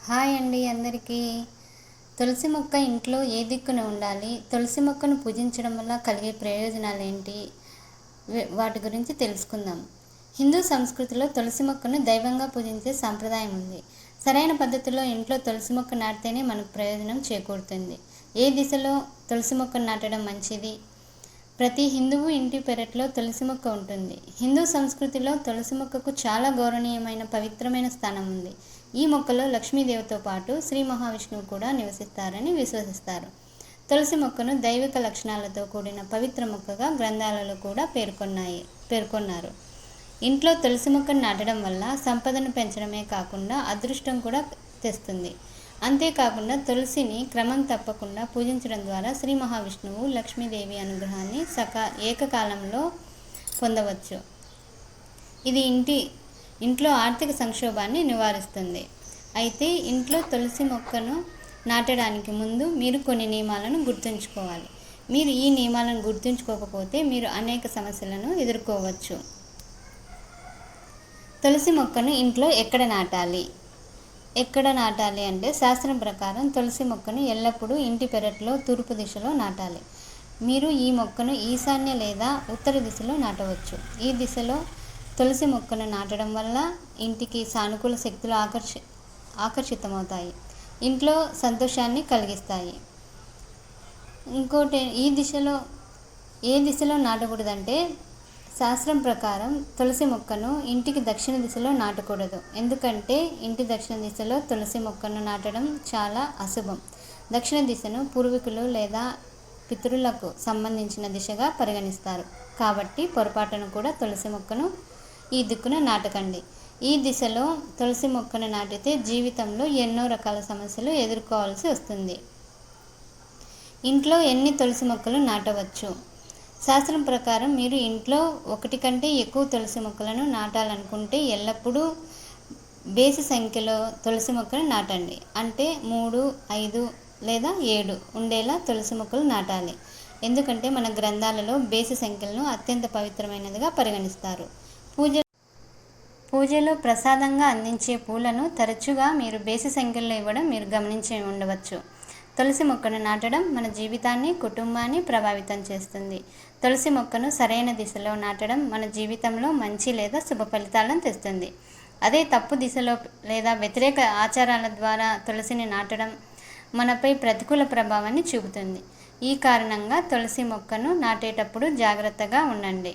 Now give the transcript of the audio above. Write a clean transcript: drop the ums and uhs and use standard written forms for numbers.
Hi అండి అందరికీ. తులసి మొక్క ఇంట్లో ఏ దిక్కున ఉండాలి, తులసి మొక్కను పూజించడం వల్ల కలిగే ప్రయోజనాలు ఏంటి, వాటి గురించి తెలుసుకుందాం. హిందూ సంస్కృతిలో తులసి మొక్కను దైవంగా పూజించే సాంప్రదాయం ఉంది. సరైన పద్ధతిలో ఇంట్లో తులసి మొక్క నాటితేనే మనకు ప్రయోజనం చేకూరుతుంది. ఏ దిశలో తులసి మొక్కను నాటడం మంచిది? ప్రతి హిందువు ఇంటి పెరట్లో తులసి మొక్క ఉంటుంది. హిందూ సంస్కృతిలో తులసి మొక్కకు చాలా గౌరవనీయమైన పవిత్రమైన స్థానం ఉంది. ఈ మొక్కలో లక్ష్మీదేవితో పాటు శ్రీ మహావిష్ణువు కూడా నివసిస్తారని విశ్వసిస్తారు. తులసి మొక్కను దైవిక లక్షణాలతో కూడిన పవిత్ర మొక్కగా గ్రంథాలలో కూడా పేర్కొన్నారు. ఇంట్లో తులసి మొక్కను నాటడం వల్ల సంపదను పెంచడమే కాకుండా అదృష్టం కూడా తెస్తుంది. అంతేకాకుండా తులసిని క్రమం తప్పకుండా పూజించడం ద్వారా శ్రీ మహావిష్ణువు లక్ష్మీదేవి అనుగ్రహాన్ని ఏకకాలంలో పొందవచ్చు. ఇది ఇంట్లో ఆర్థిక సంక్షోభాన్ని నివారిస్తుంది. అయితే ఇంట్లో తులసి మొక్కను నాటడానికి ముందు మీరు కొన్ని నియమాలను గుర్తుంచుకోవాలి. మీరు ఈ నియమాలను గుర్తుంచుకోకపోతే మీరు అనేక సమస్యలను ఎదుర్కోవచ్చు. తులసి మొక్కను ఇంట్లో ఎక్కడ నాటాలి అంటే, శాస్త్రం ప్రకారం తులసి మొక్కను ఎల్లప్పుడూ ఇంటి పెరట్లో తూర్పు దిశలో నాటాలి. మీరు ఈ మొక్కను ఈశాన్య లేదా ఉత్తర దిశలో నాటవచ్చు. ఈ దిశలో తులసి మొక్కను నాటడం వల్ల ఇంటికి సానుకూల శక్తులు ఆకర్షితమవుతాయి, ఇంట్లో సంతోషాన్ని కలిగిస్తాయి. ఇంకోటి, ఏ దిశలో నాటకూడదంటే, శాస్త్రం ప్రకారం తులసి మొక్కను ఇంటికి దక్షిణ దిశలో నాటకూడదు. ఎందుకంటే ఇంటి దక్షిణ దిశలో తులసి మొక్కను నాటడం చాలా అశుభం. దక్షిణ దిశను పూర్వీకులు లేదా పితరులకు సంబంధించిన దిశగా పరిగణిస్తారు. కాబట్టి పొరపాటును కూడా తులసి మొక్కను ఈ దిక్కున నాటకండి. ఈ దిశలో తులసి మొక్కను నాటితే జీవితంలో ఎన్నో రకాల సమస్యలు ఎదుర్కోవాల్సి వస్తుంది. ఇంట్లో ఎన్ని తులసి మొక్కలు నాటవచ్చు? శాస్త్రం ప్రకారం మీరు ఇంట్లో ఒకటి కంటే ఎక్కువ తులసి మొక్కలను నాటాలనుకుంటే ఎల్లప్పుడూ బేసి సంఖ్యలో తులసి మొక్కను నాటండి. అంటే 3, 5 లేదా 7 ఉండేలా తులసి మొక్కలు నాటాలి. ఎందుకంటే మన గ్రంథాలలో బేసి సంఖ్యలను అత్యంత పవిత్రమైనదిగా పరిగణిస్తారు. పూజలో ప్రసాదంగా అందించే పూలను తరచుగా మీరు బేసి సంఖ్యలో ఇవ్వడం మీరు గమనించి ఉండవచ్చు. తులసి మొక్కను నాటడం మన జీవితాన్ని, కుటుంబాన్ని ప్రభావితం చేస్తుంది. తులసి మొక్కను సరైన దిశలో నాటడం మన జీవితంలో మంచి లేదా శుభ ఫలితాలను తెస్తుంది. అదే తప్పు దిశలో లేదా వ్యతిరేక ఆచారాల ద్వారా తులసిని నాటడం మనపై ప్రతికూల ప్రభావాన్ని చూపుతుంది. ఈ కారణంగా తులసి మొక్కను నాటేటప్పుడు జాగ్రత్తగా ఉండండి.